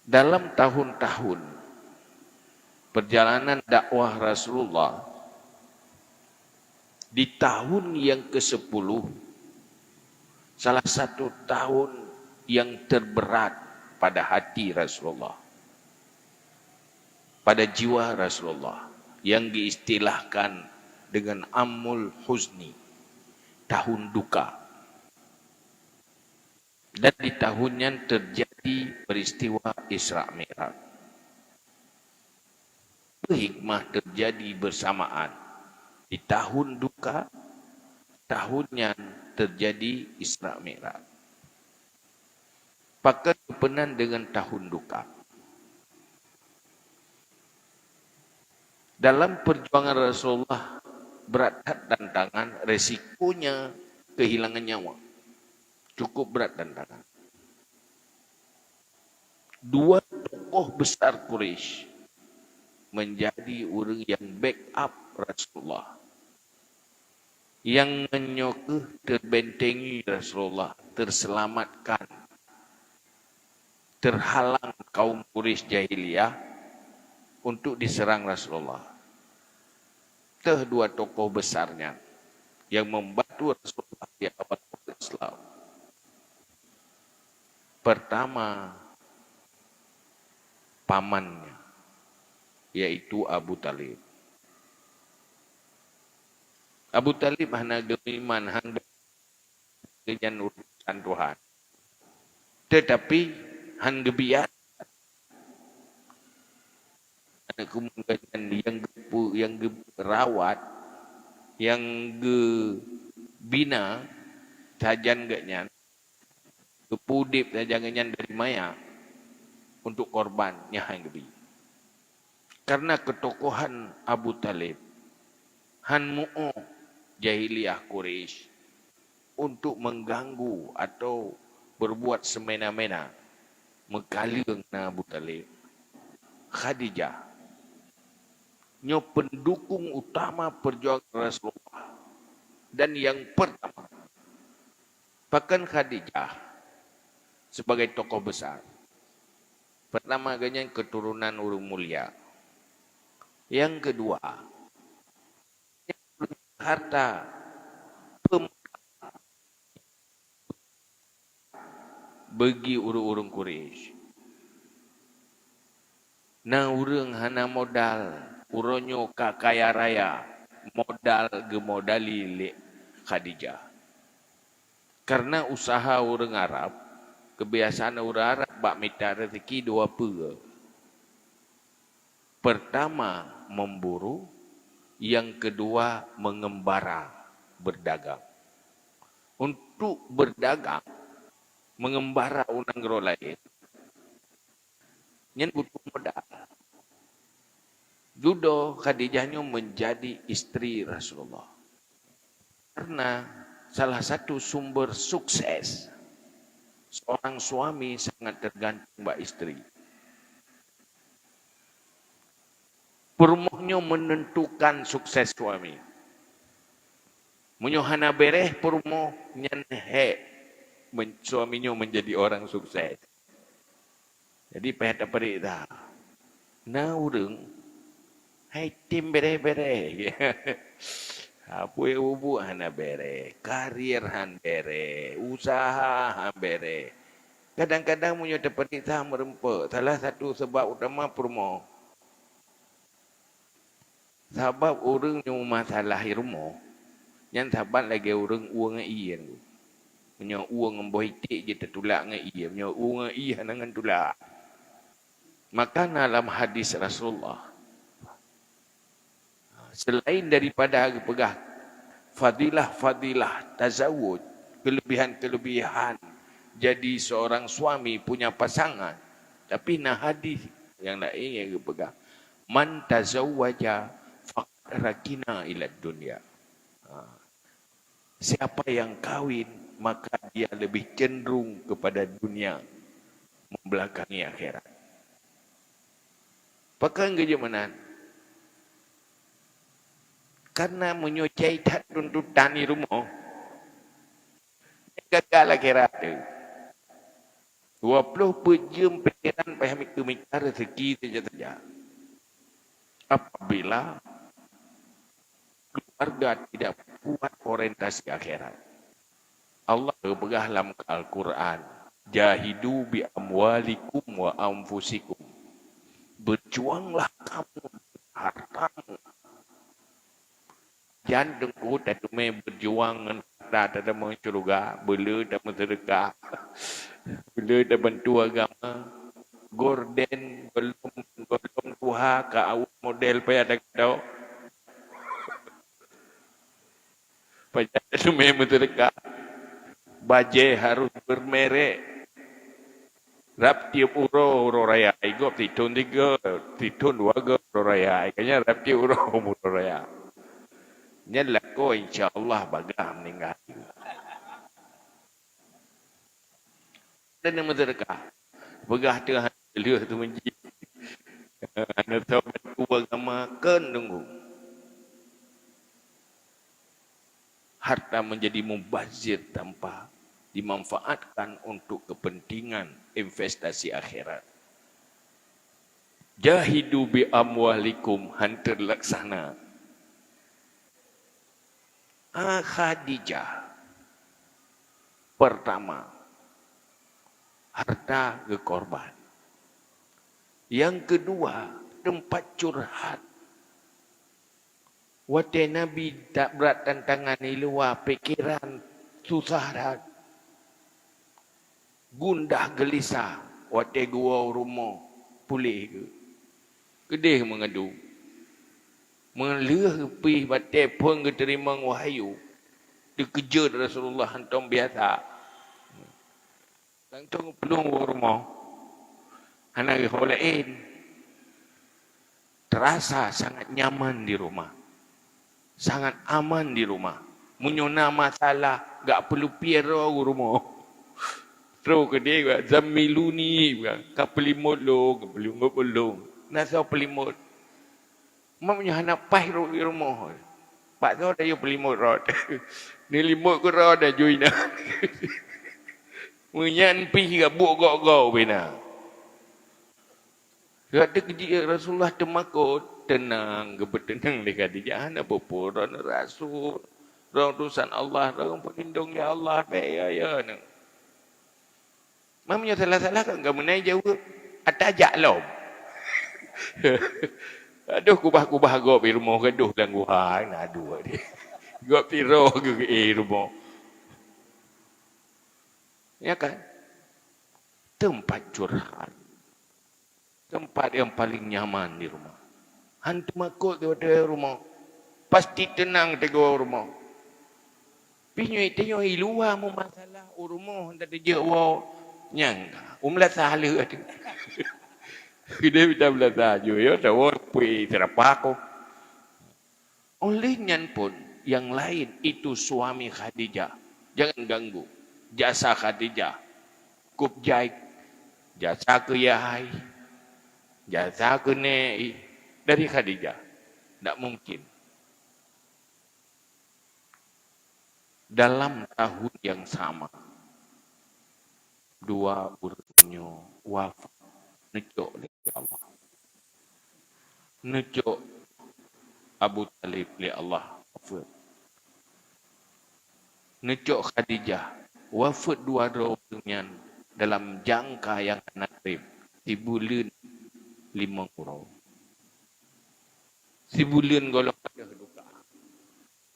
Dalam tahun-tahun perjalanan dakwah Rasulullah, di tahun yang ke-10, salah satu tahun yang terberat pada hati Rasulullah, pada jiwa Rasulullah, yang diistilahkan dengan Amul Huzni, tahun duka. Dan di tahunnya terjadi peristiwa Isra Mi'raj. Hikmah terjadi bersamaan di tahun duka, tahunnya terjadi Isra Mi'raj. Pakai berkenaan dengan tahun duka. Dalam perjuangan Rasulullah, berat tantangan, resikonya kehilangan nyawa. Cukup berat tantangan. Dua tokoh besar Quraisy menjadi orang yang backup Rasulullah, yang menyokeh terbentengi Rasulullah, terselamatkan, terhalang kaum Quraisy jahiliyah untuk diserang Rasulullah. Dua tokoh besarnya yang membantu Rasulullah di awal Islam. Pertama, pamannya, yaitu Abu Talib. Abu Talib hanya gemiman, hanya dengan urusan Tuhan. Tetapi hanya biar kemudian yang rawat, yang bina sajan gaknya, kepudip sajan gaknya dari maya untuk korbannya yang lebih. Karena ketokohan Abu Talib, hanmu'o jahiliyah Quraisy untuk mengganggu atau berbuat semena-mena, mengkaliung na Abu Talib. Khadijah, nyo pendukung utama perjuangan Rasulullah, dan yang pertama, bahkan Khadijah sebagai tokoh besar, pertama ganya keturunan orang mulia. Yang kedua, harta bagi orang-orang Quraisy. Nah, orang hana modal, uronyo kaya raya, modal gemodali Khadijah. Karena usaha orang Arab, kebiasaan orang Arab bak minta rezeki dua perkara. Pertama, memburu. Yang kedua, mengembara, berdagang. Untuk berdagang, mengembara unang gero lain, yang butuh modal. Judo Khadijahnya menjadi istri Rasulullah. Karena salah satu sumber sukses seorang suami sangat tergantung mbak istri. Permohnya menentukan sukses suami. Menyohana bereh permoh nyanhe suaminya menjadi orang sukses. Jadi pihak perik dah. Nah urang, hai tim bereh-bereh. Apa yang ubu hana bereh, karir han bereh, usaha han bereh. Kadang-kadang punya teperik dah merempak. Salah satu sebab utama permoh. Sebab orang yang masalah rumah, yang sahabat lagi orang uang iyan. Punya uang membohitik je tertulak dengan iya. Punya uang iya dengan tulak. Maka dalam hadis Rasulullah, selain daripada pegah fadilah-fadilah tazawud, kelebihan-kelebihan jadi seorang suami punya pasangan, tapi nah hadis yang lain yang pegang, man tazawwaja faqad rakina ila dunya. Siapa yang kawin, maka dia lebih cenderung kepada dunia, membelakangi akhirat. Pakai kejemanan. Karena menyucai tak tuntutan di rumah, gagal akhirat tu. 20 jam pikiran payah mikir rezeki saja. Apabila keluarga tidak kuat orientasi akhirat. Allah berpegang dalam Al-Quran. Jahidu bi amwalikum wa anfusikum. Berjuanglah kamu hartamu. Jangan dengku dan tumai berjuang tak ada mencuruga, bela dan mensedekah, bela dan bantu agama. Gorden belum Tuhan ke awal model payah ada kau. Payah tumai mensedekah. Baje harus bermerek. Rap tiup uro raya. Igop titun 3, titun 2 uro raya. Kayaknya rap tiup uro raya. Nyalah ko insyaAllah bagam meninggal. Dan yang mensedekah. Begah Tuhan lihat tu menji. Anak tahu bantu agama kan nunggu. Harta menjadi mubazir tanpa dimanfaatkan untuk kepentingan investasi akhirat. Jahidu bi amwalikum hantar laksana. Khadijah. Pertama, harta ke korban. Yang kedua, tempat curhat. Waktu Nabi tak berat tantangan di luar pikiran susah dah. Gundah gelisah. Waktu gua rumah pulih ke. Kedih mengadu. Melih pergi batik pun keterima wahyu. Dikejar Rasulullah hantam biasa. Hantam pelung rumah. Anak holain. Terasa sangat nyaman di rumah. Sangat aman di rumah. Menyona masalah. Tak perlu piara rumah. Terus ke dia. Zamiluni. Kapelimut lo. Kapelimut belum. Nasa pelimut. Mak punya anak pahir di rumah. Pak tu ada yang pelimut rod. Ni limut ke rod dah join dah. Menyan pih gabuk gok-gok bina. Kata kerja Rasulullah temakut. Tenang, kebetenang dia kata. Jangan apa-apa. Orang Rasul. Orang utusan Allah. Orang pelindung ya Allah. Ya. Mamanya salah-salah kan. Kamu naik jauh. Atajak lom. Aduh kubah-kubah gop di rumah. Gaduh dan guha. Aduh dia. Gop piro ke rumah. Ya kan? Tempat curhat. Tempat yang paling nyaman di rumah. Hantu makut ke rumah. Pasti tenang ke rumah. Pinyoi luar mu masalah rumah tak ada jawab. Nyang. Umlah salah ada. Kita bisa belajar ya. Tawar pui terapa aku. Olehnya pun yang lain itu suami Khadijah. Jangan ganggu. Jasa Khadijah. Kubjai. Jasa ke Yahai. Jasa ke Nei. Dari Khadijah. Tak mungkin. Dalam tahun yang sama. Dua orangnya wafat. Necok oleh Allah. Necok Abu Talib oleh Allah. Wafat. Necok Khadijah. Wafat dua orangnya dalam jangka yang nakrib. Di bulan 5 kurau. Si bulan golong pada duka.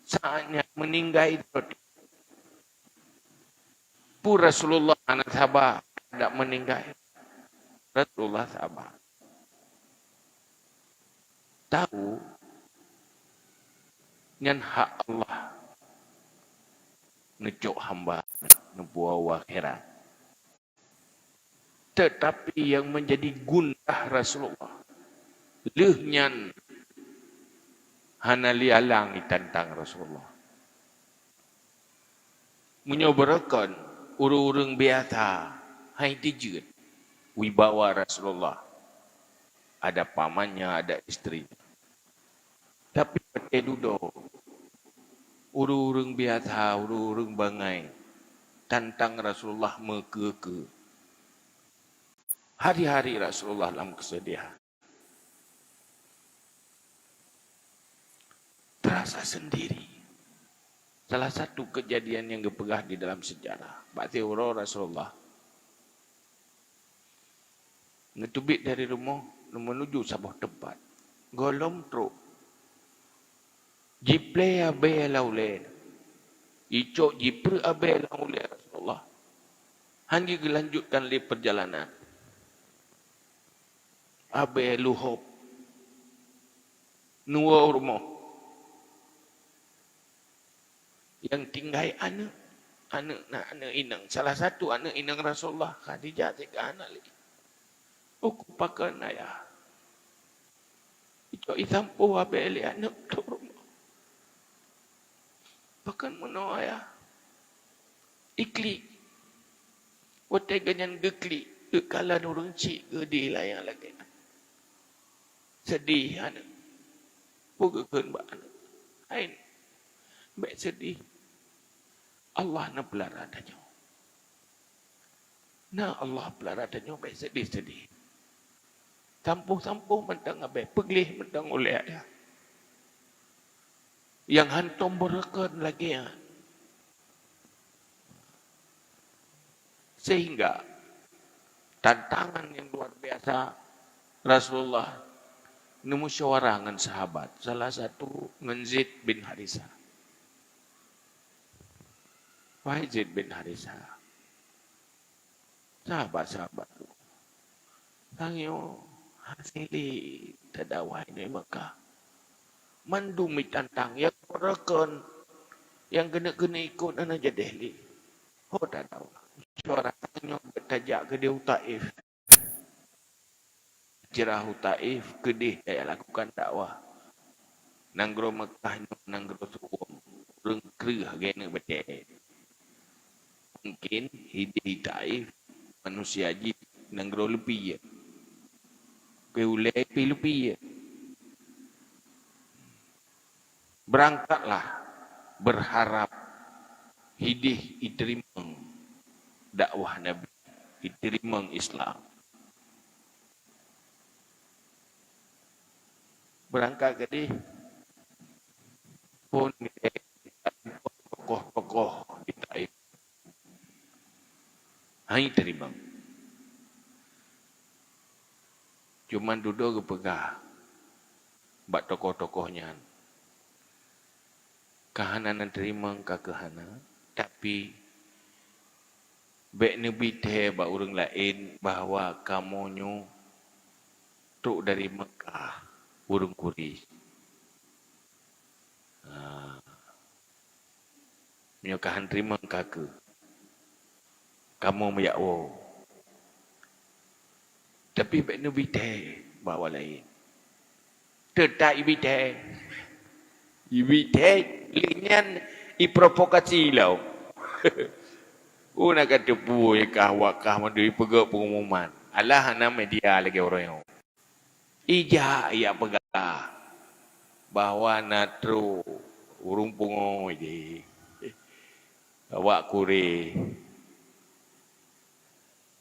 Saatnya meninggal itu. Pun Rasulullah anak sahabat tidak meninggal. Rasulullah sahabat. Tahu dengan hak Allah. Ngecok hamba. Nebuah akhirat. Tetapi yang menjadi gundah Rasulullah. Lehnyan. Hanali alang tentang Rasulullah. Menyobarakan urung-urung biasa. Hai dijut. Wibawa Rasulullah. Ada pamannya, ada istri. Tapi pada duduk. Urung-urung biasa, urung-urung bangai. Tentang Rasulullah meke-ke. Hari-hari Rasulullah dalam kesedihan. Terasa sendiri. Salah satu kejadian yang dipegah di dalam sejarah. Bakti Rasulullah ngetubik dari rumah menuju sebuah tempat. Golom truk. Jiple abe laule. Icok jiple abe laule Rasulullah. Hanya dilanjutkan di perjalanan. Abe luhop. Nuwa rumah. Yang tinggal anak inang. Salah satu anak inang Rasulullah. Khadijah tiga anak lagi. Aku pakai ayah. Itu isampu abeli anak tu rumah. Pakai mana ayah. Ikli. Watai ganyan gekli. Kekala nurung cik gede lah yang lagi. Sedih anak. Bukan mbak anak. Hain. Baik sedih. Allah nak pelara adanya. Nah Allah pelara adanya baik sedih-sedih. Sampuh-sampuh mentang abe, peglih mentang oleh ayah. Yang hantum bereken lagi ya. Sehingga tantangan yang luar biasa Rasulullah musyawarah dengan sahabat. Salah satu dengan Zaid bin Harisah. Wahai Zaid bin Harisah. Sahabat-sahabat tu. Tangyo hasili tadawai ni Mekah. Mandumi tantang yang bereken. Yang kena ikut anak jadehli. Oh tadawa. Suara tangyo bertajak ke dia Taif. Jerahu Taif ke dia saya lakukan dakwah. Nanggro Mekah nanggro suwum. Rengkerih gana betul. Mungkin hidup Taif manusia jid nanggro lebih ya. Keulai lebih ya. Berangkatlah berharap hidup diterima dakwah Nabi, diterima Islam. Berangkat ke dia pun tokoh-tokoh di Taif. Hai terima. Cuman duduk ke pegah. Bak tokoh-tokohnya. Kahanan terima ke kehana. Tapi baik Nabi teh bak orang lain bahawa kamunya truk dari Mekah urung Quraisy. Menyokahan terima ke kamu meyakwo. Tapi baik Nabi teh bawa lain. Tetak ibi teh. Ibi teh linyan iprovokasi lau. Nak kata puy kah wakah mandui pegak pengumuman. Alah ana media lagi orang yang. Ija ia pegak bahwa natru urung pungoy di. Awak kure.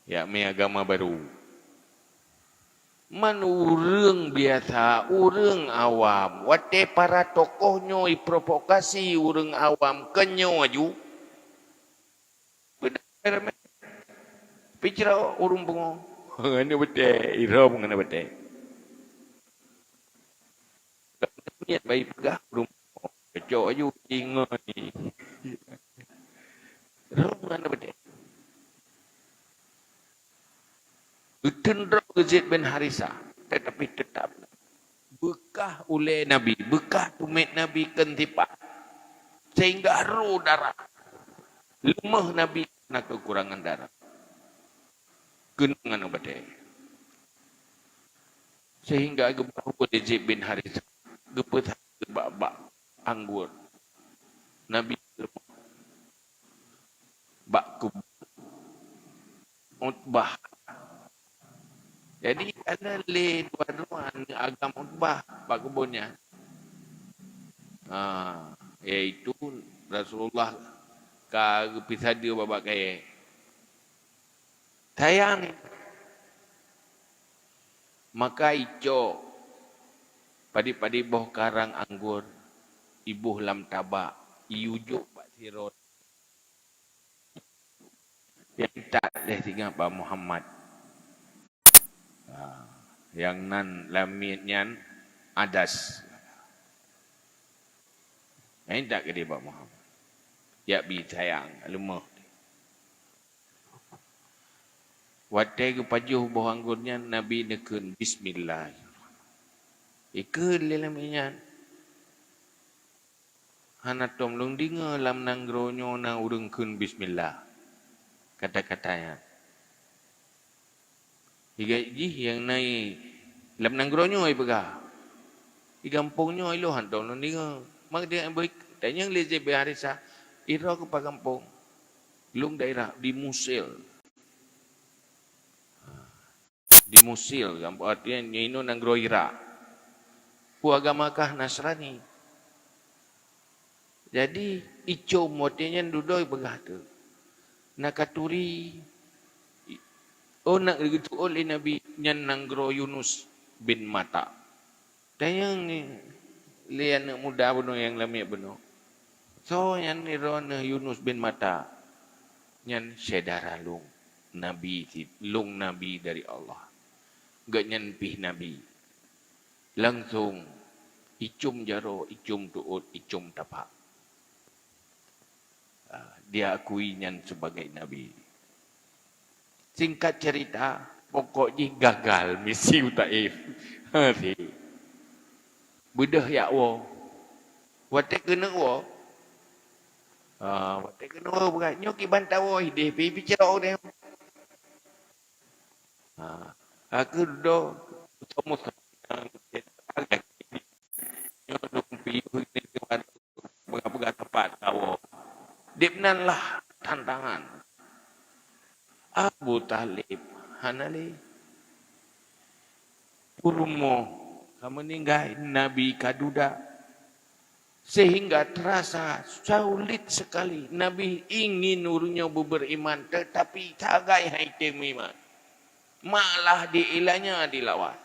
Ya me agama baru. Man urang biasa, urang awam. Wate para tokohnya provokasi urang awam kenyo aju. Benar. Picara urang bungo. Ngene bete, ira ngene bete. Niat baik pegah urang bungo. Keco aju ingai. Ira ngene bete. Cenderung ke Zaid bin Harisah. Tetapi tetap bekah oleh Nabi. Bekah tumit Nabi kentipak. Sehingga haru darah. Lemah Nabi karena kekurangan darah. Genangan badai. Sehingga gebahu oleh Zaid bin Harisah. Gepet gebak anggur. Nabi bak kubah. Utbah. Jadi ada le dua-duaan agama Utbah bak kebunnya. Yaitu Rasulullah ka pisah dia babak kaya. Tayang Maka ijo padi-padi boh karang anggur, ibuh lam tabak, iujuk Pak Sirot. Yang tak deh tinggal Pak Muhammad. Yang nan lamitnya adas. Yang tak ke dia Pak Muhammad. Ya bi sayang, lemah. Watai ke pajuh boh anggurnya Nabi nekun bismillah. Ikut lelamnya. Hana tom long dinga lam nanggronyo na urung kun bismillah. Kata-katanya. Higa ji yang naik lam nanggronyo ai pegah. Di kampungnya ai lo han tom long dinga. Mak dia baik tanya leze beharisa ira ke pa kampung. Lung daerah di Musil. Di Musil kampung artinya nyino nanggro ira. Pu agamakah Nasrani. Jadi ico motinya dudoi begah tu. Nakaturi nak gitu oleh Nabi nyan nanggro Yunus bin Mata. Dan yang ni lian muda beno yang lamia beno. So yang ni rona Yunus bin Mata nyan sedara lung Nabi lung Nabi dari Allah. Gak nyan pih Nabi. Langsung icum jaro, icum tuut, icum tapak. Dia akuinya sebagai Nabi. Singkat cerita, pokoknya gagal misi Taif. Budah ya wo. Watek kena wo. Watek kena wo bukan. Nyoki bantah wo. Dia pergi bicara dia. Aku do semua agak nyodong piu ini kepada pegah tempat kau. Dipnanlah tantangan. Abu Talib hanali purumo kamu ninggai Nabi kaduda sehingga terasa sulit sekali. Nabi ingin nurunyo beriman tetapi cagai haitem iman. Malah diilanya dilawan.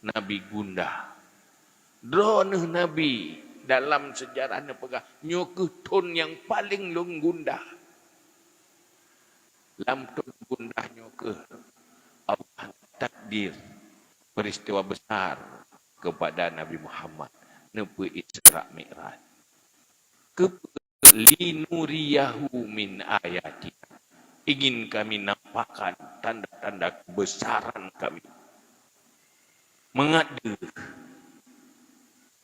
Nabi gundah. Drone Nabi dalam sejarahnya pegah nyokutun yang paling lunggundah. Lamtun gundah nyokut. Allah takdir peristiwa besar kepada Nabi Muhammad. Nepu Isra Mi'raj. Linuriyahu min ayati. Ingin kami nampakkan tanda-tanda kebesaran kami. Mengadu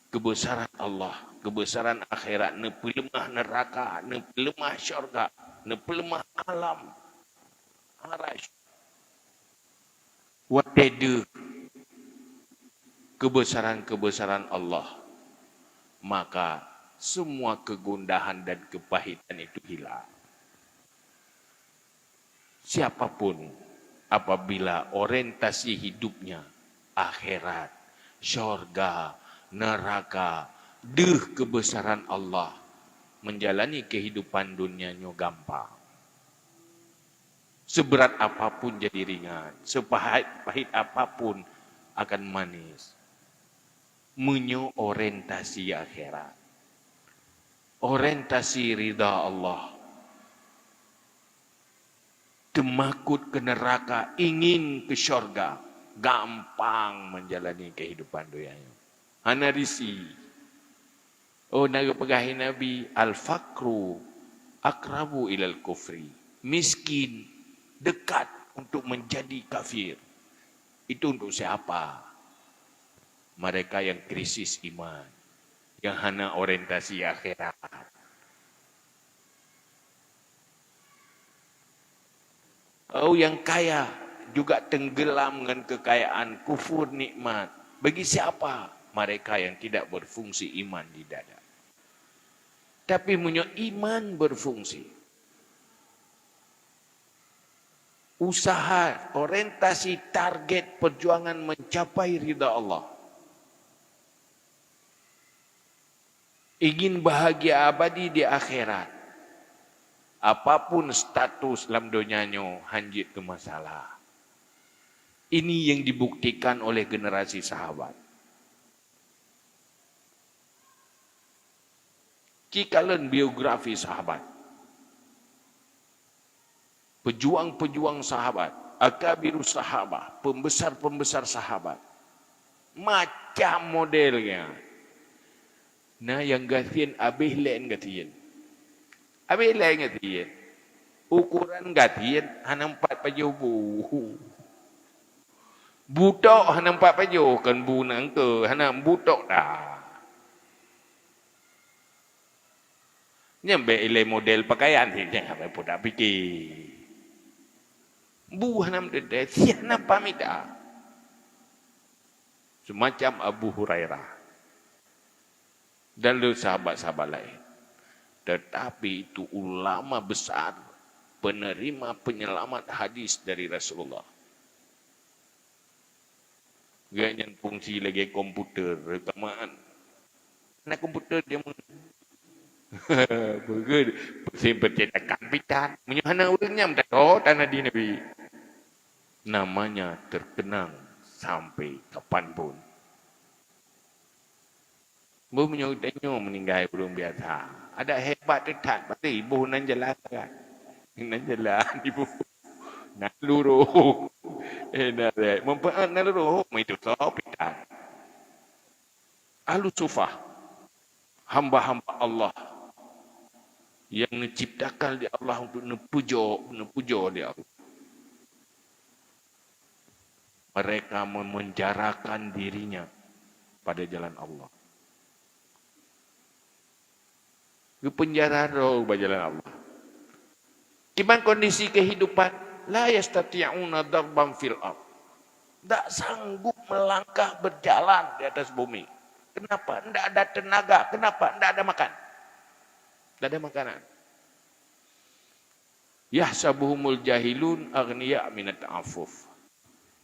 kebesaran Allah, kebesaran akhirat, nepu lemah neraka, nepu lemah syurga, nepu lemah alam. Arash. Watedu kebesaran-kebesaran Allah. Maka semua kegundahan dan kepahitan itu hilang. Siapapun apabila orientasi hidupnya akhirat, syurga, neraka, kebesaran Allah, menjalani kehidupan dunianya gampang. Seberat apapun jadi ringan, sepahit apapun akan manis. Orientasi akhirat, orientasi ridha Allah, temakut ke neraka, ingin ke syurga, gampang menjalani kehidupan dunianya. Anarisi. Naga pegahi Nabi, al-fakru akrabu ilal kufri. Miskin dekat untuk menjadi kafir. Itu untuk siapa? Mereka yang krisis iman, yang hana orientasi akhirat. Yang kaya juga tenggelam dengan kekayaan, kufur nikmat. Bagi siapa? Mereka yang tidak berfungsi iman di dada. Tapi punya iman berfungsi. Usaha, orientasi, target, perjuangan mencapai ridha Allah. Ingin bahagia abadi di akhirat. Apapun status dalam dunianya, hanjit ke masalah. Ini yang dibuktikan oleh generasi sahabat. Kikalan biografi sahabat. Pejuang-pejuang sahabat, akabirus sahabat, pembesar-pembesar sahabat. Macam modelnya. Nah yang gatian abih lain gatian. Abih lain gatian. Ukuran gatian hanya 4 pajuh bu. Butok hanya 4 pajuh kan bu nang ke hanya butok dah. Nyambe ile model pakaian sih jangan apa tak fikir. Bu hanya dede siapa pamita. Semacam Abu Hurairah dan sahabat-sahabat lain. Tetapi itu ulama besar, penerima penyelamat hadis dari Rasulullah. Ganyan fungsi lagi komputer rekaman. Nak komputer dia begitu percetakan pitan. Menyuhana orangnya minta tanah di Nabi. Namanya terkenang sampai kapanpun. Bu menyudahnyo meninggal belum biasa. Ada hebat tetap. Pasti ibu nan jalan kan. Nan jalan ibu. Nak luruh. Nak mempunyai nak luruh. Itu sopitan. Ahlu sufah. Hamba-hamba Allah. Yang menciptakan di Allah untuk nepujo di Allah. Mereka memenjarakan dirinya pada jalan Allah. Ke penjara roh pada jalan Allah. Gimana kondisi kehidupan? La yastati'una darban fil ard. Tak sanggup melangkah berjalan di atas bumi. Kenapa? Tidak ada tenaga. Kenapa? Tidak ada makan. Tidak ada makanan. Yahsabuhumul jahilun aghniya minat ta'afuf.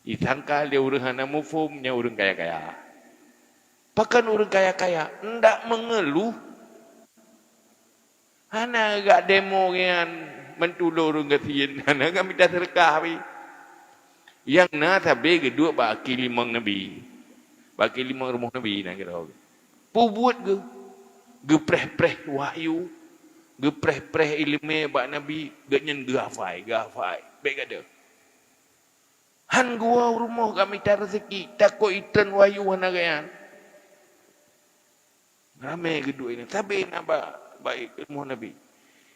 Disangka dia orang hana mufumnya orang kaya-kaya. Bahkan orang kaya-kaya tidak mengeluh. Hana agak demo yang mentulur orang kasihan. Hana agak minta serkah. Yang na tapi kedua baki limang Nabi. Baki limang rumah Nabi. Pubuat ke? Gepreh-preh wahyu. Gepreh-preh ilmu bak Nabi. Ganyan gafai. Baik ada. Han gua rumah kami tak rezeki. Takut ikan wahyu hana gayan. Ramai kedua ini. Tapi nak baik ilmu Nabi.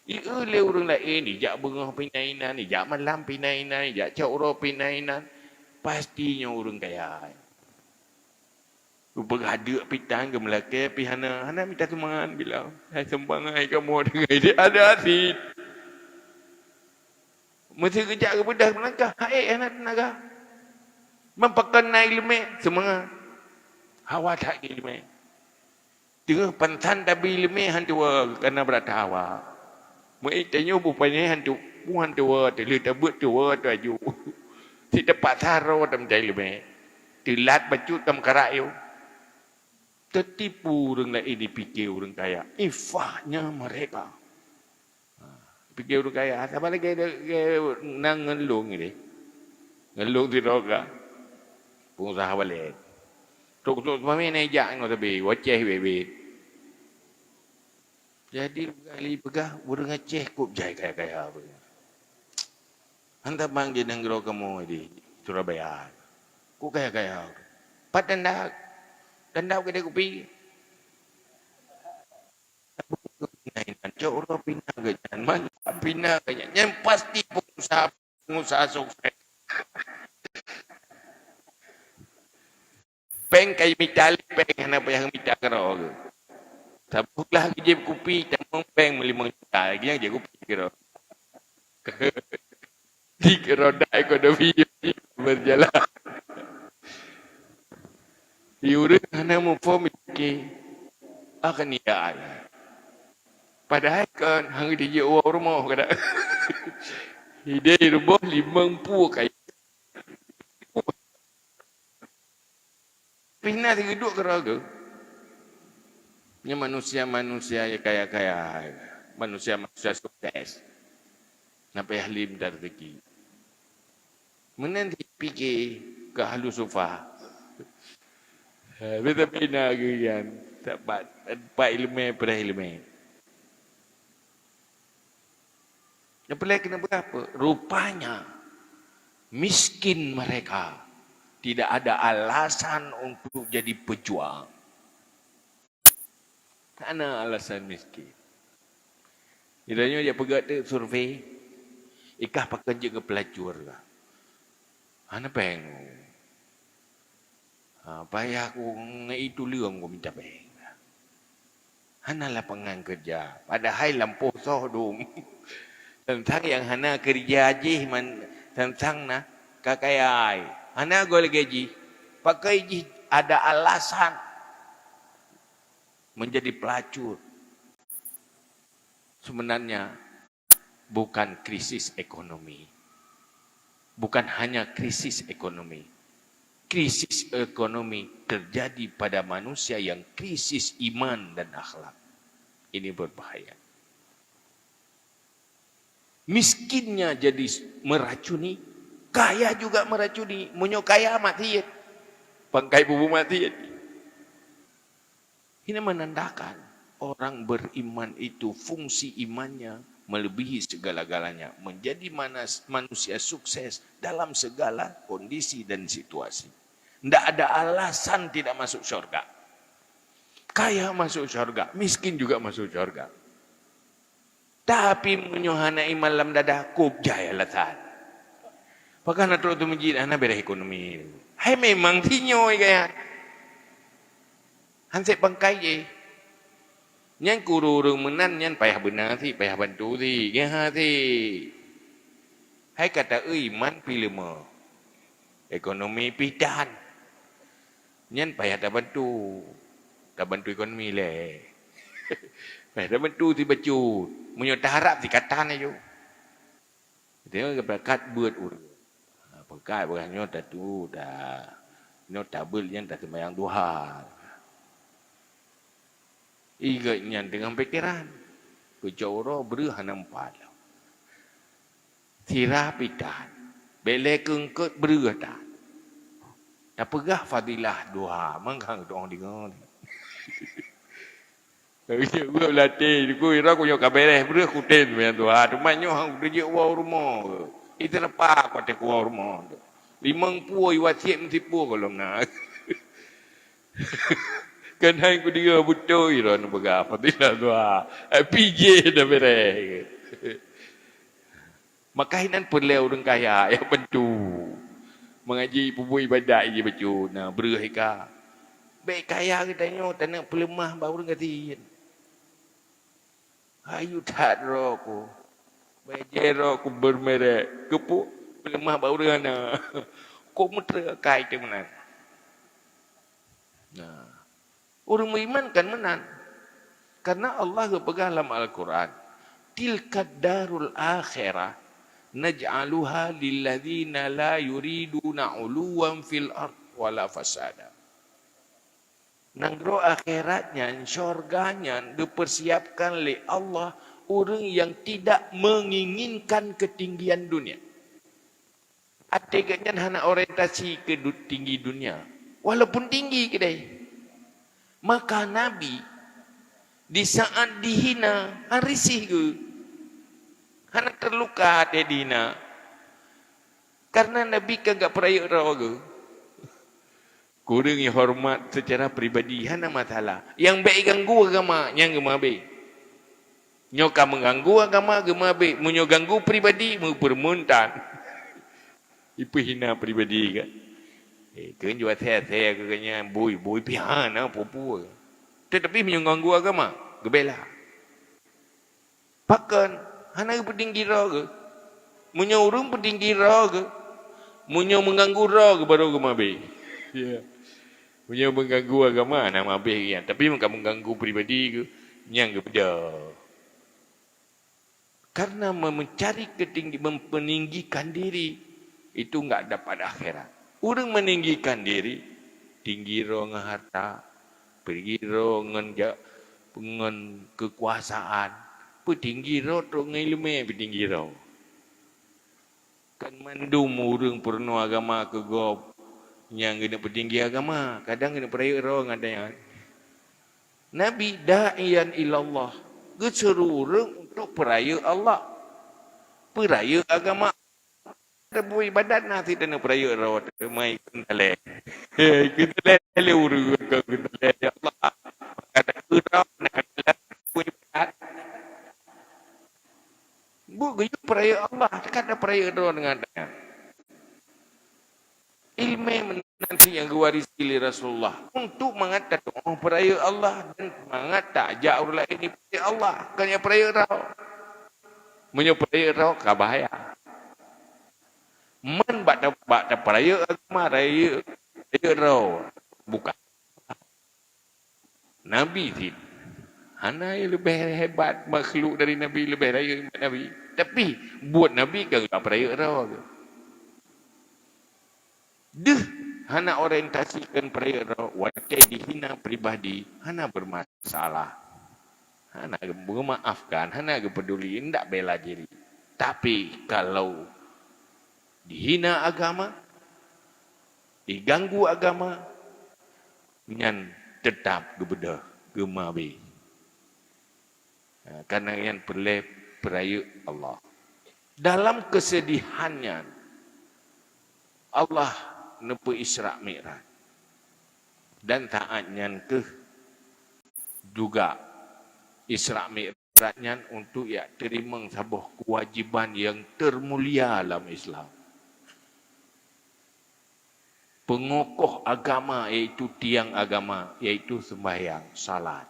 Ia le orang lain ni. Jak bengah pinainan ni. Jak malam pinainan ni. Jak caura pinainan. Pastinya orang kaya. Berhadap pitang ke Melaka. Pihana. Hana minta semangat bilang. Saya sembangai kamu dengan dia. Ada asid. Mesti kejap ke bedah melangkah. Hai anak tenaga. Memperkenai ilmu. Semangat. Hawa tak ilmu. Tengah pantan tapi ilmu hantu. Kerana berata hawa. Mereka tanya bupanya hantu. Hantu. Terlalu tabut tu. Aju. Si dapat taruh dalam ilmu. Tilat bacut dalam karayu. Tertipu orang lain dipikir orang kaya. Ifahnya mereka. Fikir orang kaya. Siapa lagi nang ngelung ni? Ngelung di roga. Pengusaha balik. Tuk-tuk mami naik no tapi. Waceh bebe. Jadi kali pegah. Orang Aceh kup jai kaya-kaya. Hantar bang je nang kamu di Surabaya. Ku kaya-kaya. Padandak. Dandak kedai kopi. Pinainan coro pinah ganyan man pinah ganyan yang pasti pengusaha sukses peng kay mitali peng hanap yang mita karo tabuklah gijib kopi tamang peng 5 juta lagi yang jago kopi karo di roda ekonomi berjalan diurut hana mo mikir akan ia padahal kan hang dia jual rumah kada. Ide rumah 50 kayu. Pina 3 duk keraga. Nya manusia-manusia yang kaya-kaya. Manusia-manusia sukses. Nampai halim dan rezeki. Menanti fikir ke ahlu sufah. Tetapi nak kan dapat ilmu pada ilmu. Apa lagi kena berapa? Rupanya miskin mereka tidak ada alasan untuk jadi pejuang. Mana alasan miskin? Idanya dia pegat tu survei, ikah pakai juga pelacur lah. Ana peng. Payah aku itu liang aku minta peng. Hana lapangan kerja. Padahal lampu soh dum. Tentang yang hana kerja aja man tentang na kakayai. Hana gol gaji. Pakai ji ada alasan menjadi pelacur. Sebenarnya bukan krisis ekonomi. Bukan hanya krisis ekonomi. Krisis ekonomi terjadi pada manusia yang krisis iman dan akhlak. Ini berbahaya. Miskinnya jadi meracuni, kaya juga meracuni. Munyo kaya mati, bangkai bubu mati. Ini menandakan orang beriman itu fungsi imannya melebihi segala-galanya, menjadi manusia sukses dalam segala kondisi dan situasi. Tidak ada alasan tidak masuk syurga. Kaya masuk syurga, miskin juga masuk syurga. Tapi menyohana malam dada kub jaya letan. Pakai nak terus tu masjid, anak berah ekonomi. Hai memang tinyoy kaya. Hansip bangkai je. Nyan kururung menan, nyan payah benar si, payah bantu si, kaya si. Hai kata iman pilih mo. Ekonomi pidan. Nyan payah tak bantu ekonomi le. Payah tak bantu si bacut. Menyota harap si katan aja. Dia berkat buat urut. Berkat bukan nyota tu dah. Nyota bel yang tak sembahyang duha. Igatnya dengan pikiran. Kejauh berah nampak. Tirah pidan. Belai kengkut berah tak. Tak pegah fadilah duha. Mangkang doang dengar. Tapi gue latih, gue ira gue nyok kaberes berah kuten macam tu. Cuma nyok hang kerja uang rumah. Itu apa kau tak uang rumah. 50 iwat siap mesti pu kalau nak. Kan hang ku dia betul ira nak pegah fadilah duha. PJ dah beres. Makainan perlu orang kaya yang bantu. Mengaji pubu ibadat je bacu. Nah, berah ika. Baik kaya kita nyok tak nak pelemah baru ngatiin. Ayu tak roku. Bajer roku bermerek. Kepuk pelemah baru ngana. Kok mutra kai tu menan. Nah, orang beriman kan menan. Karena Allah berpegang dalam Al-Quran. Tilka darul akhirah naj'aluha lilladzina la yuriduna 'uluwan fil ard wala fasada. Nanggro akhiratnya, syurganya dipersiapkan oleh Allah orang yang tidak menginginkan ketinggian dunia. Atiknya hanya orientasi ke tinggi dunia. Walaupun tinggi kedai. Maka Nabi di saat dihina, risih ke. Hanya terluka dia dihina. Karena Nabi kan tak peraya raga. Kurang hormat secara pribadi, hana masalah. Yang baik ganggu agama, yang gemah baik. Nyoka mengganggu agama, gemah baik. Menyo ganggu pribadi, mempermuntan. Itu hina pribadi kan. Kan juga saya katanya, boy pihan, pupu. Tetapi mengganggu agama, gebela. Pakan, hana pentinggi raga. Menyo urung pentinggi raga. Menyo mengganggu raga baru gemah baik. Ya. Punya mengganggu agama nama habis kan. Tapi bukan mengganggu pribadi ke yang kepada. Karena mencari meninggikan diri itu enggak dapat akhirat. Orang meninggikan diri tinggi ro ngan harta, pergi ro ngan kekuasaan, tinggi ro tu ngan ilmu tinggi ro. Kan mandum orang purno agama ke gop Yang kena petinggi agama. Kadang kena peraya orang ada yang. Nabi da'iyan ilallah. Keseru orang untuk peraya Allah. Peraya agama. Kita buat ibadat nanti dan peraya Allah. Mai kentale. Kentale tale uru kentale ya Allah. Kata kurang nak kentale buat ibadat. Bu geyu peraya Allah. Kata peraya Allah dengan adanya. Ilmu nanti yang diwarisi oleh Rasulullah untuk mengatakan oh peraya Allah dan mengatakan jauh lain ini peraya Allah kanya peraya rau menyuperaya rau kabahaya man bak peraya agama raya rau bukan Nabi tidak hana yang lebih hebat makhluk dari Nabi lebih raya Nabi tapi buat Nabi kan peraya rau hana orientasikan peraya watai dihina pribadi hana bermasalah hana memaafkan hana peduli hendak bela diri tapi kalau dihina agama diganggu agama nyan tetap gebedah gemabe karena yang peraya Allah dalam kesedihannya Allah nepu Isra Mi'raj dan taatnya ke juga Isra Mi'rajnya untuk ya terima sebuah kewajiban yang termulia dalam Islam pengokoh agama iaitu tiang agama iaitu sembahyang salat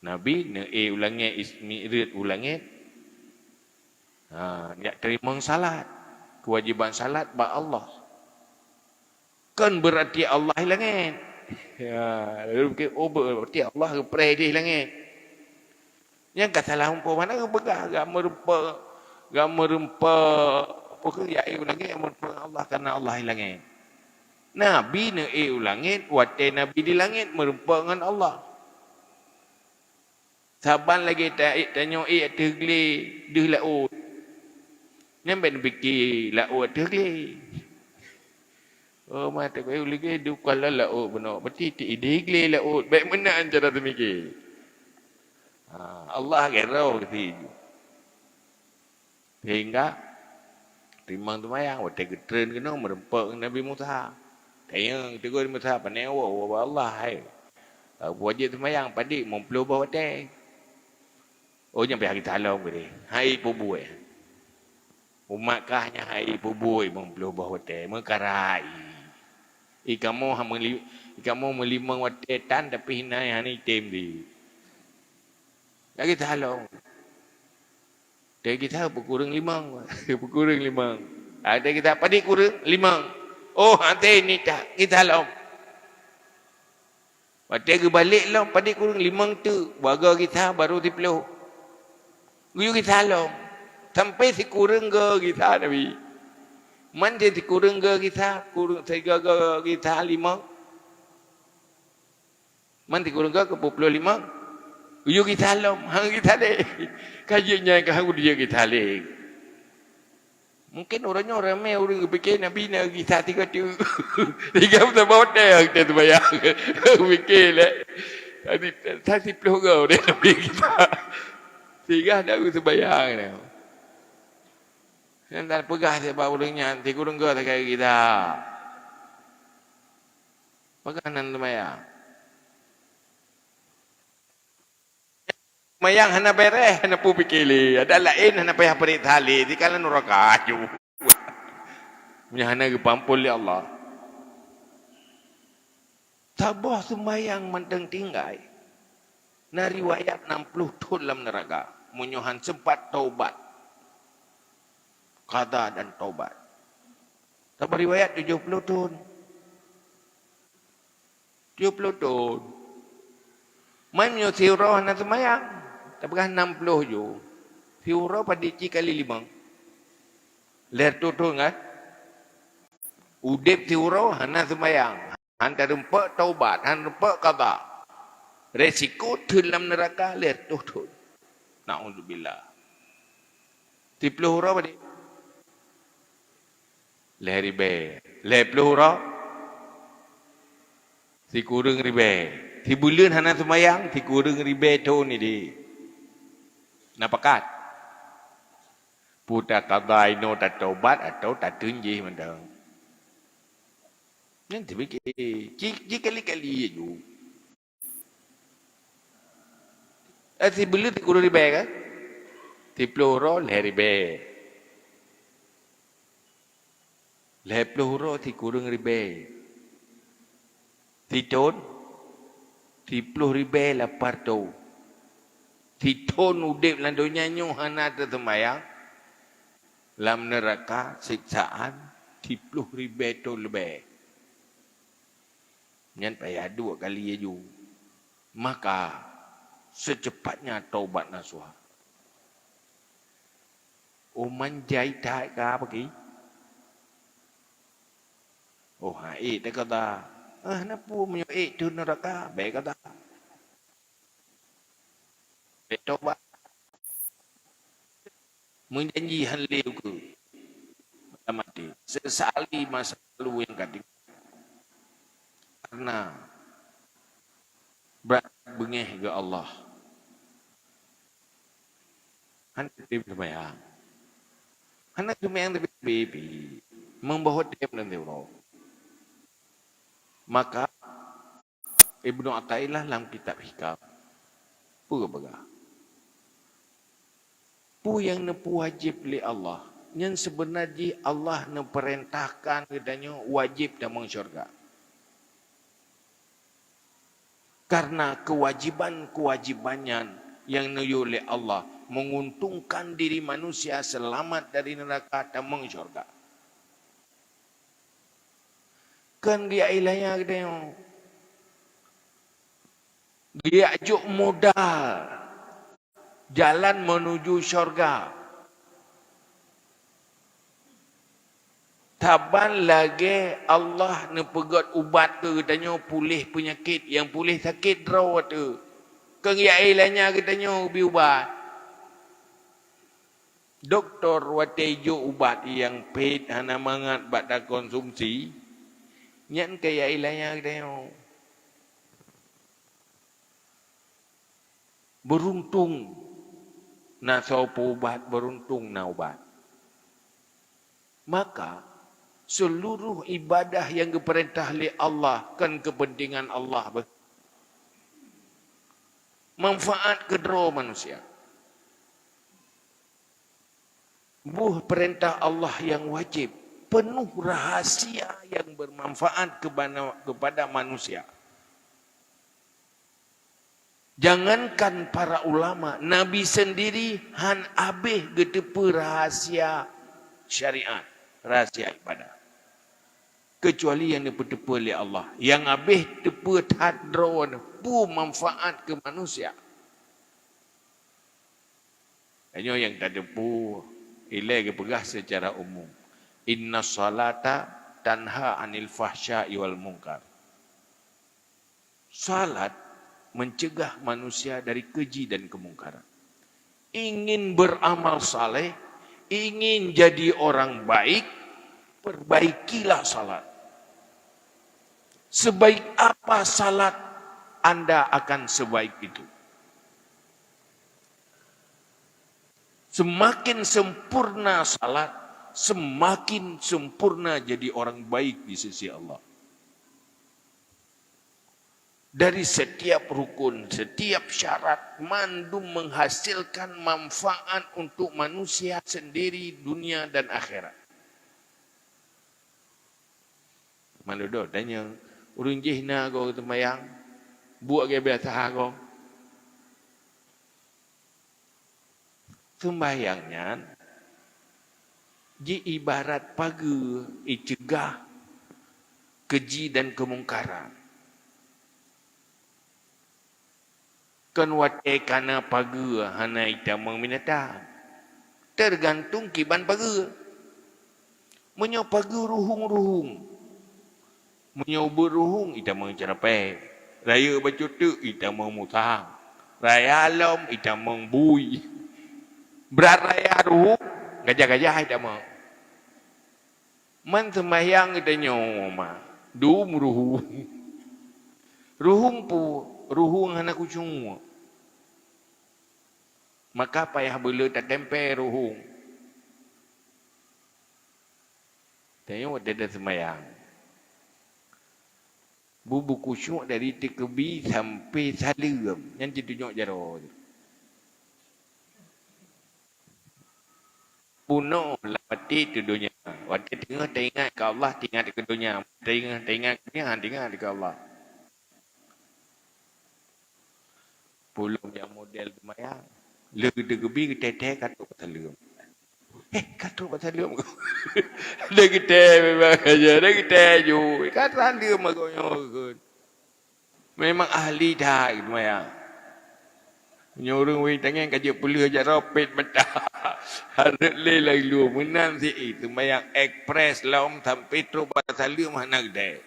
Nabi ulangnya Mi'raj ulangnya ya terima salat kewajiban salat ba Allah kan berarti Allah hilangin ya lalu berarti Allah kepada dia hilangin yang kata lah umpama mana begah gak merempa pokok ya ulangin merempa Allah karena Allah hilangin Nabi ne ulangin wate Nabi di langit merempa dengan Allah saban lagi tanya tergeli deh laut nyampe fikir laut tergeli oh mata kau lagi dukala laut benar berarti digeli laut baik mana cara tu mikir Allah gerau gitu sehingga timang tu mayang wate getren kena merempak Nabi Musa tanya tegur Musa panewa Allah hai wajib tu mayang padik mempelu bawa teh oh nyampe hari talam gede hai pubu umat kahnya hai pubui mempelu bahawa teh mengkarai ikamu melimang watetan tapi hinai hani tem di lagi tahu dia kita berkurang limang berkurang limang ada kita pada kurang limang oh hati ni tak kita lam wate ke balik lam pada kurang limang tu baga kita baru dipelu guyu kita lam sampai si kurang ke kita Nabi. Mana si kurang ke kita? Kurang tiga ke kita 5. Mana si kurang ke 25? Uyu kita lom, hang kita deh. Kajiannya ke hang dia kita leh. Mungkin orangnya ramai orang fikir Nabi nak kita 3 tu. 3 betul bawa deh kita tu bayar. Fikir leh. Tadi 30 kau deh Nabi kita. 3 dah aku sebayang dah. Dan pegah dia bawa ulangnya, nanti kurang ke tak kaya kita. Paganan tu mayang. Mayang hana bereh, hana pu pikili. Ada lain hana payah perik tali. Di kalan neraka aju. Punya hana kepampul ya Allah. Tabah sembayang menteng tinggai. Na riwayat 60 tahun dalam neraka. Munyuhan sempat taubat. Qada dan taubat. Tapi riwayat 70 tahun. 70 tahun. Main nyo siuro na semayang. Tapi kan 60 jo. Siuro padici kali 5. Ler tu kan. Udip siuro hana semayang. Hanta rempak taubat. Han rempak qada. Resiko dalam neraka ler tu. Na'udzubillah. 70 huruf padi. le ribe le pluhura si kurung ribe ti buleun hana semayang ti kurung ribe to ni di napakat puta kadai no ta tobat atau ta tunji mandang nanti bagi kali-kali aja si buleun ti kurung ribe kan ti pluhura le ribe le pluhura ti kurung ribe ti ton ti puluh ribe lapar tu ti ton udip lan dunia nyu hana tersemayang lam neraka siksaan ti puluh ribe tu lebih nyan payah 2 kali aja maka secepatnya taubat nasuha manjai tak ka bagi hai dia kata kenapa menyo tu neraka baik kata taubat menjanji halil ke mati sesali masa lalu yang kadang karena berat bengih ke Allah hendak sembahyang hendak sembahyang tapi baby membawa dia nanti Allah maka Ibnu Athaillah dalam kitab Hikam apa pu yang nepu wajib li Allah yang sebenarnya Allah neperintahkan kedanya wajib damang syurga karena kewajibannya yang nuyu oleh Allah menguntungkan diri manusia selamat dari neraka damang syurga kan dia ilahnya kedanya dia ajuk modal jalan menuju syurga taban lagi Allah nepegat ubat ke katanya pulih penyakit yang pulih sakit draw tu kan dia ilahnya katanya ubi ubat doktor watejo ubat yang paid hana mangat bata konsumsi nyan kaya ilahnya katanya beruntung na sopo ubat beruntung na ubat maka seluruh ibadah yang diperintah oleh Allah kan kepentingan Allah manfaat kedua manusia buh perintah Allah yang wajib penuh rahasia yang bermanfaat kepada manusia. Jangankan para ulama, Nabi sendiri han abih gedepe rahasia syariat, rahasia ibadah. Kecuali yang dipetepe oleh Allah. Yang abih tepe tadron pu manfaat ke manusia. Hanya yang tak depu ilai ke pegah secara umum. Inna salata tanha anil fahsya'i wal munkar. Salat mencegah manusia dari keji dan kemungkaran. Ingin beramal saleh, ingin jadi orang baik, perbaikilah salat. Sebaik apa salat, Anda akan sebaik itu. Semakin sempurna salat, semakin sempurna jadi orang baik di sisi Allah. Dari setiap rukun, setiap syarat, mandum menghasilkan manfaat untuk manusia sendiri, dunia dan akhirat. Maludo tanya, urung jihna kau temayang, buat ke biasa kau. Sembayangnya, ji ibarat pagi, icegah keji dan kemungkaran. Kan wate kana pagi hana ita meminata. Tergantung kiban pagi. Menyo pagi ruhung-ruhung. Menyo beruhung ita mengcerapai. Raya bacutu ita memutang. Raya alam ita mengbui. Berat raya ruhung gajah-gajah ita mau. Man sembahyang kita nyoma. Dum ruhung. Ruhung pu, ruhung anak kucung. Maka payah bela tak tempe ruhung. Tengok dia dah sembahyang. Bubu kusyuk dari tekebi sampai salam. Yang tunjuk jaro. Punuh lah mati di dunia. Waktu tengah teringat ke Allah, teringat ke dunia. Teringat ke dunia, teringat ke Allah. Pulung yang model sembahyang. Lagi tekebi ketetek katuk salam. Katuk salam. Dia ketetek memang aja. Dia ketetek je. Katuk salam makanya. Memang ahli dah sembahyang. Nyorong wei tangan kajak pula ajak rapid mata. Harap lelai lu menang si itu sembahyang ekspres laum sampai terus salam mana gede.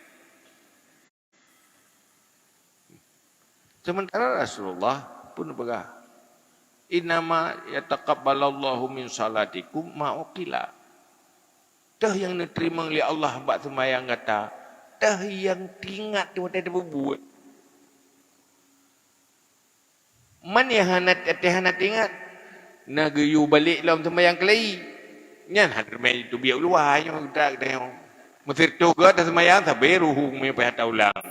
Sementara Rasulullah pun berkata, Innama yataqabbalallahu min salatikum ma'uqila. Dah yang diterima oleh Allah buat sembahyang kata, dah yang tingat tu ada berbuat. Man yang hanat ingat, nak geyu balik dalam sembahyang kelai. Nyan hadir main tu biar luar yang tak ada. Mesir tu ke atas sembahyang sampai ruhung me payah taulang.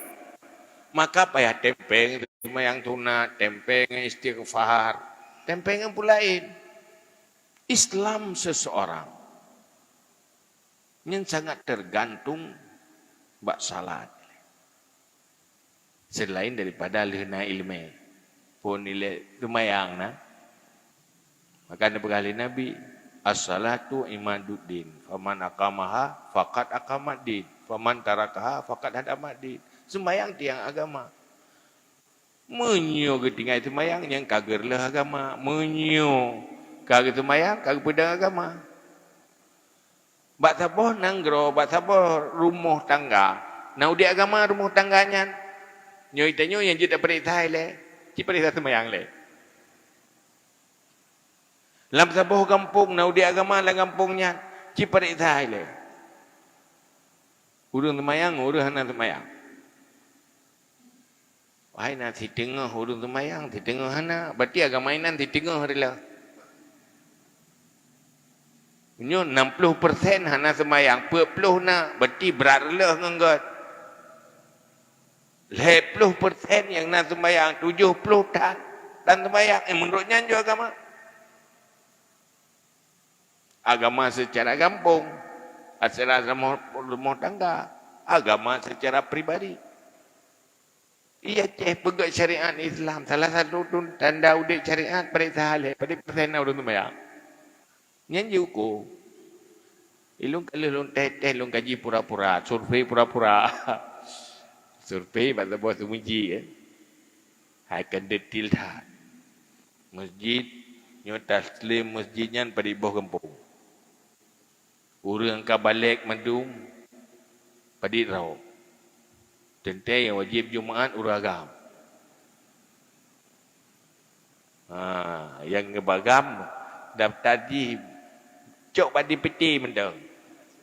Maka payah tempeng sembahyang sunat, tempeng istighfar, tempeng pula lain. Islam seseorang yang sangat tergantung bak salat. Selain daripada lehna ilmu pun nilai sembahyang nah. Maka ada berkali Nabi, as-salatu imaduddin, faman aqamaha faqad aqamaddin, faman tarakaha faqad hadamaddin. Sembahyang tiang agama. Menyo ketinggal sembahyang yang kagerlah agama, menyo kagak sembahyang kagak pedang agama. Bak saboh nanggro, bak saboh rumah tangga. Nau di agama rumah tangganya. Nyo itanyo yang jadi perintah le. Ci perintah sembahyang le. Lam saboh kampung nau di agama la kampungnya. Ci perintah le. Urang sembahyang, urang hana sembahyang. Wahai nanti tengah urang sembahyang, di tengah hana. Berarti agama ini nanti tengah adalah. Nyo 60% hana sembahyang, 40 na berarti berat lah ngangkat. 70% yang nak sembahyang, 70 tak dan sembahyang. Menurutnya juga agama. Agama secara kampung, secara rumah tangga, agama secara pribadi. Ia pegang syariat Islam. Salah satu tanda udik syariat perintah hal pada persen orang sembahyang. Nyanyi ukur. Ilung kalau ilung teh ilung gaji pura-pura, survei pura-pura. Survei pada bawah semuji akan detail dah. Masjid nyo taslim masjidnya pada bawah kampung. Urang ka balik mendung pada rau. Tentai yang wajib Jumaat uragam. Yang ngebagam daftar di cok pada peti mendung.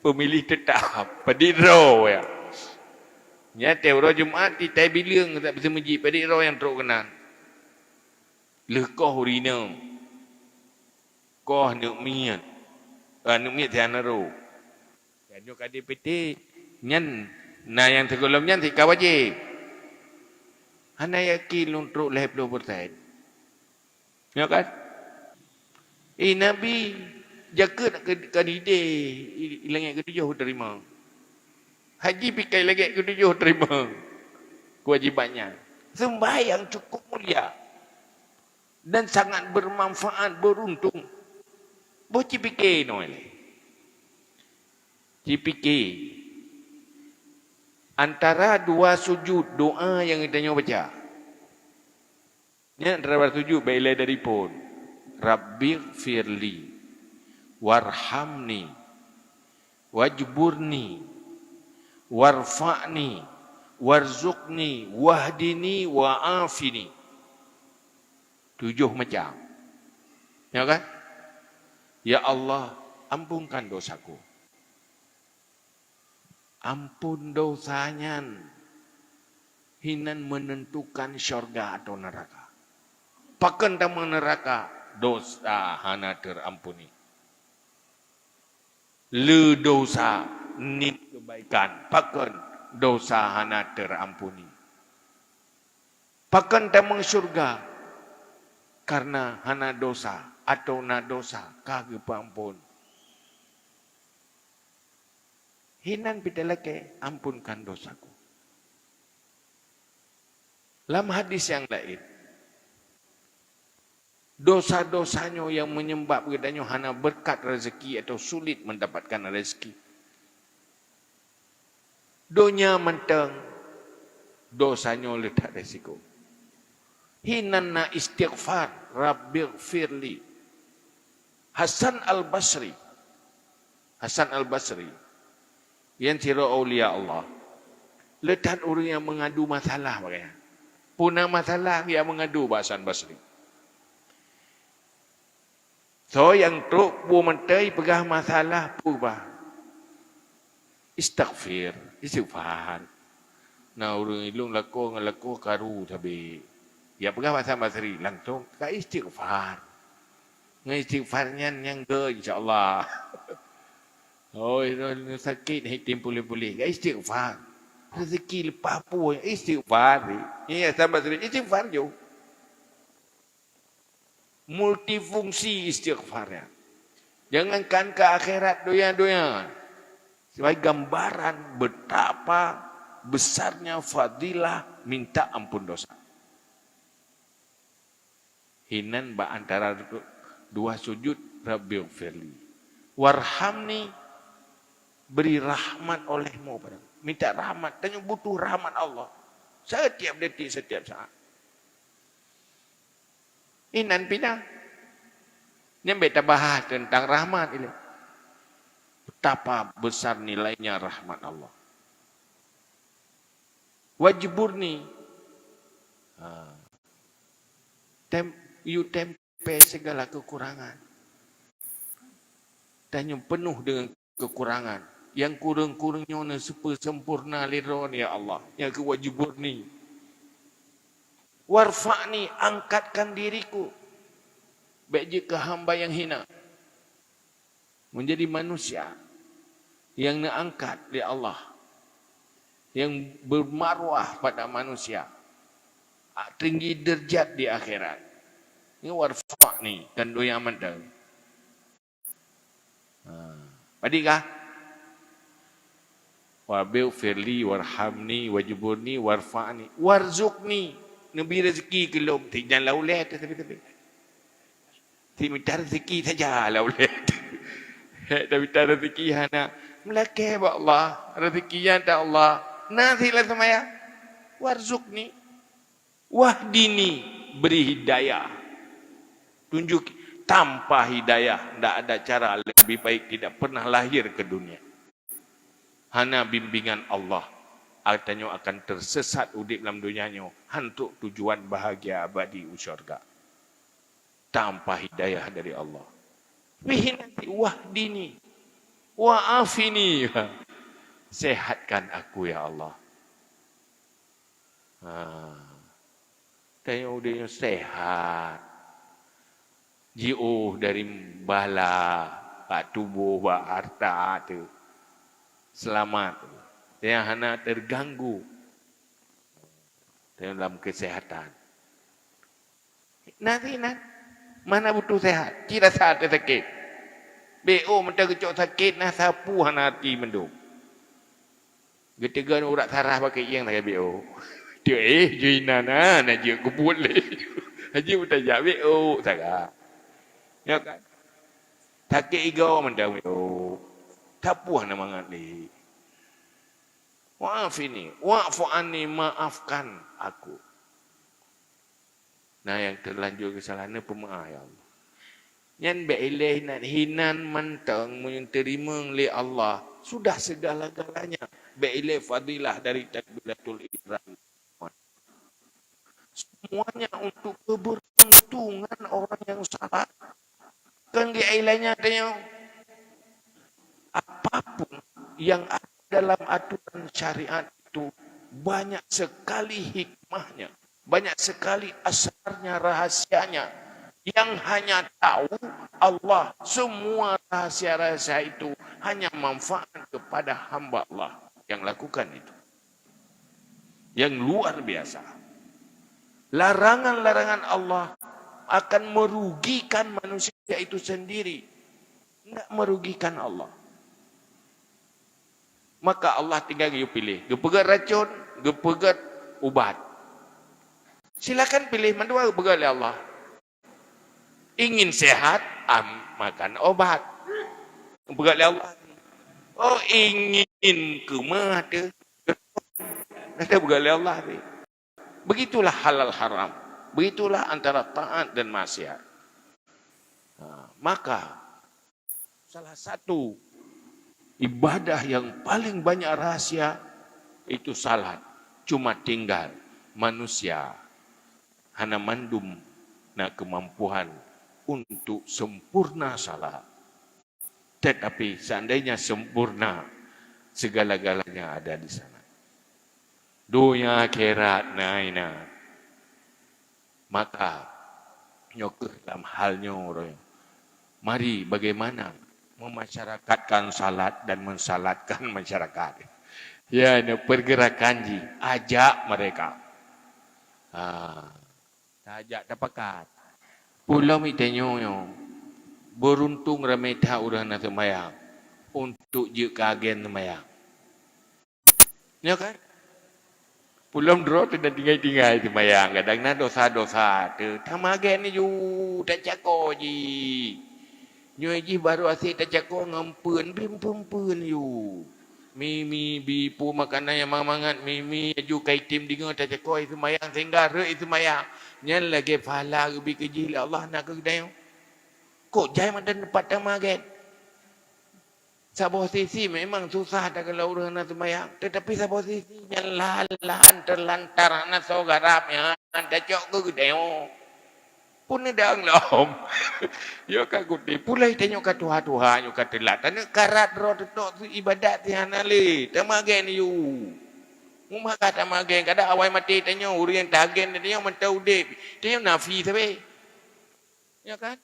Pemilih tetap pada rau ya. Nyata orang Jumaat di tai bilang tak bisa masjid pada rau yang teruk kenal. Lekoh urina. Koh nuk miat. Nuk miat tiana ro. Jangan kadi peti nyan. Nah yang tergolongnya tidak wajib. Hana yakin untuk 50%. Ya kan? Nabi jaga nak kadide langit ketujuh terima. Haji pikai langit ketujuh terima. Kewajibannya. Sembahyang cukup mulia. Dan sangat bermanfaat, beruntung. Boleh cipikir no ele. Cipikir. Antara dua sujud doa yang kita nyoba baca. Ini antara dua sujud bila dari pun. Rabbighfirli warhamni wajburni warfa'ni warzuqni wahdini wa'afini. 7 macam. Ya kan? Ya Allah, ampunkan dosaku. ampun dosanya, hinan menentukan syurga atau neraka. Pakan tamu neraka, dosa hana terampuni. Le dosa, nit kebaikan, pakan dosa hana terampuni. Pakan tamu syurga, karena hana dosa atau na dosa, kagak ampun. Hinan pidalake, ampunkan dosaku. Dalam hadis yang lain, dosa-dosanya yang menyebabkan kepadanya hana berkat rezeki atau sulit mendapatkan rezeki. Donya menteng, dosanya letak resiko. Hinan na istighfar, Rabbighfirli. Hasan al-Basri, yang tira awliya Allah. Letak orang yang mengadu masalah makanya. Punah masalah dia mengadu Hasan Basri. So yang truk bu mentai pegah masalah pubah. Istighfar. Nah orang ilung laku ngelaku karu tapi ya pegah Hasan Basri langsung ka istighfar. Istighfarnya yang ke insya-Allah. Oh, sakit hitim pulih-pulih. Istighfar. Rezeki lepas apa? Istighfar. Ya, tambah sering. Istighfar je. Multifungsi istighfarnya. Jangankan ke akhirat doya-doya. Sebagai gambaran betapa besarnya fadilah minta ampun dosa. Hinan ba antara dua sujud Rabbighfirli. Warhamni, beri rahmat olehmu padaku. Minta rahmat, tanya butuh rahmat Allah. Setiap detik, setiap saat. Inan pindah. Nyampe bahas tentang rahmat ini. Betapa besar nilainya rahmat Allah. Wajiburni. You tempe segala kekurangan. Dan yang penuh dengan kekurangan. Yang kurang-kurangnya sempurna liron ya Allah. Yang kewajibur ni. Warfa'ni, angkatkan diriku. Baik jika hamba yang hina. Menjadi manusia. Yang nak angkat oleh Allah. Yang bermarwah pada manusia. Tinggi derjat di akhirat. Ini warfa'ni. Kan doa yang mandang. Padikah? Wabighfirli warhamni wajiburni warfa'ni warzukni. Nabi rezeki kelom jangan laulet tapi minta rezeki saja laulet. Tapi minta rezeki hana melake ba Allah rezeki yang ta Allah nazilah semaya warzukni wahdini beri hidayah tunjuk tanpa hidayah tidak ada cara lebih baik tidak pernah lahir ke dunia. Hana bimbingan Allah artinya akan tersesat udip dalam dunianya untuk tujuan bahagia abadi syurga tanpa hidayah dari Allah. Wihinati wahdini wa'afini, sehatkan aku ya Allah. Tanya udahnya sehat, jauh dari bala, pak tubuh, pak harta tu. Selamat. Yang hana terganggu dalam kesehatan. Nanti mana butuh sehat? Tidak saat sakit. BO minta kecok sakit nah sapu hana hati mendung. Ketiga urat sarah pakai yang tak BO. Dia joinan na je kubut le. Haji utajak BO saga. Ya kan? Sakit ego minta BO. Tapuh nama ngali. Wa'afini, wa'fu anni, maafkan aku. Nah yang terlanjur kesalahan pemaaf ya Allah. Yang beileh nak hinan mentang yang terima oleh Allah sudah segala-galanya. Beileh fadilah dari takbiratul ihram. Semuanya untuk keberuntungan orang yang salat. Kan di ilahnya ada yang apapun yang ada dalam aturan syariat itu banyak sekali hikmahnya, banyak sekali asrarnya, rahasianya, yang hanya tahu Allah. Semua rahasia-rahasia itu hanya manfaat kepada hamba Allah yang lakukan itu, yang luar biasa. Larangan-larangan Allah akan merugikan manusia itu sendiri, enggak merugikan Allah. Maka Allah tinggal you pilih, you pegat racun, you pegat ubat. Silakan pilih mana pegat oleh Allah. Ingin sehat, makan obat. Pegat oleh Allah. Oh, ingin kemah tu, ada pegat oleh Allah. Begitulah halal haram. Begitulah antara taat dan maksiat. Maka salah satu ibadah yang paling banyak rahasia itu salat. Cuma tinggal manusia hana mandum na kemampuan untuk sempurna salat. Tetapi seandainya sempurna, segala-galanya ada di sana. Dunia akhirat naina. Maka nyokeh dalam halnya orang. Mari bagaimana memasyarakatkan salat dan mensalatkan masyarakat. Ya, ini pergerakan ji, ajak mereka. Ajak dapakat. Pulau mitenyo beruntung ramai tak orang nak semayang untuk je kagen semayang. Ya kan? Pulau dro tu dah tinggal semayang. Kadang-kadang dosa-dosa tu. Tamagen ni ju tak cakap ji. Nyoi ji baru asyik tak cakap ngampun pun you. Mimi bipu makanan yang mangat mimi aju kai tim dinga tak cakap itu mayang sehingga re itu mayang. Nyan lagi pahala lebih keji Allah nak ke dayo. Kok jai madan dapat tamagen. Sabuh sisi memang susah tak kalau orang nak semayang. Tetapi sabuh sisi yang lahan terlantar nak so garapnya. Tak cakap ke dayo. Pun ni dah ngelom. Yo kaguti pulai tengok ke tuha-tuha yo katelat. Tanya karat ro tu ibadat tiana le. Tamagen you. Umah kata magen kada awai mati tanya urian tagen dia mentau dep. Dia nafi sabe. Ya kan?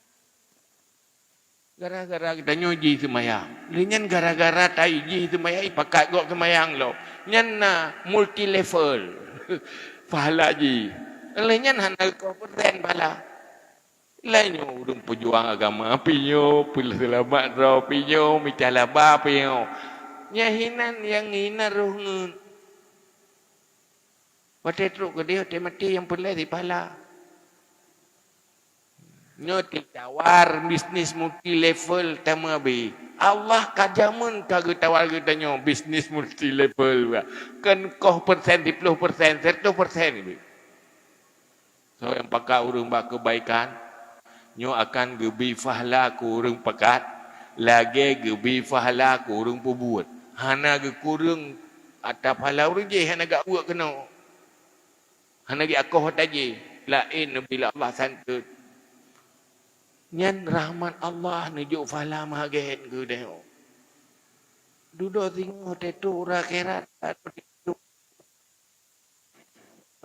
Gara-gara kita nyoji semayang. Linyan gara-gara tai ji semayang pakai gok semayang lo. Nyan na multi level. Pahala ji. Linyan hana ko persen pahala. Lainnya urung pejuang agama pinyo, pula selamat roh pinyo, micalaba pinyo. Nyahinan yang hina rohngun. Pada teruk ke dia, dia mati yang pelai di pala. Nyoti tawar bisnis multi level tama be. Allah kajamun kagak tawar kita nyo bisnis multi level. Kan koh persen 10%, 100%. So yang pakai urung bak kebaikan. Nyo akan gebi fahla ku urang pekat, lagi gebi fahla ku urang pebuat. Hana ge kurang atap hala urang je hana gak buat kena. Hana ge akoh taje, lain bila Allah santut. Nyan rahmat Allah nujuk fahla magen ke dah. Dudo tingo tetu ura kerat.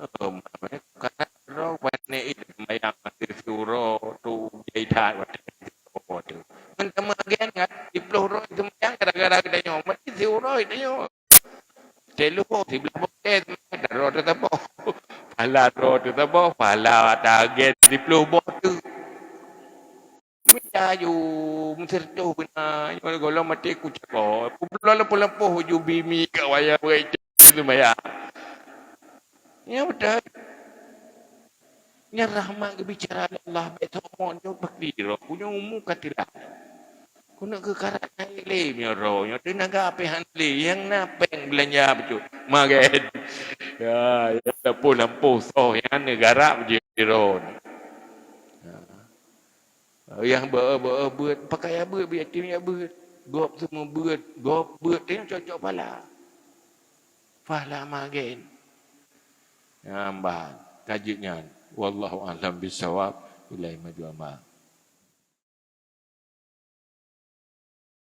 Karena roh bane itu mayang mati suro tu jaitan waktu. Mentama gen kan di peluru itu mayang gara-gara kita nyo mati suro itu nyo. Telu di belah boket roh tetap pala roh tetap pala target di peluru tu. Menjayu mensertu benar golong mati ku cakap. Pulau lampu ju bimi kat wayar itu mayang. Ya betul. Nya rahmat kebicara Allah betul mon jo bakdiro punya umum katilah. Kuna ke karat le mi ro nyo tenaga ape hanle yang napeng belanja betul. Magen. Ya lampu so yang negara bejiro. Yang ber pakai ber biar timnya ber. Gop semua ber, gop ber tengok cocok pala. Fahla magen. Ambang kajinya wallahu a'lam bisawab ilaihi majua.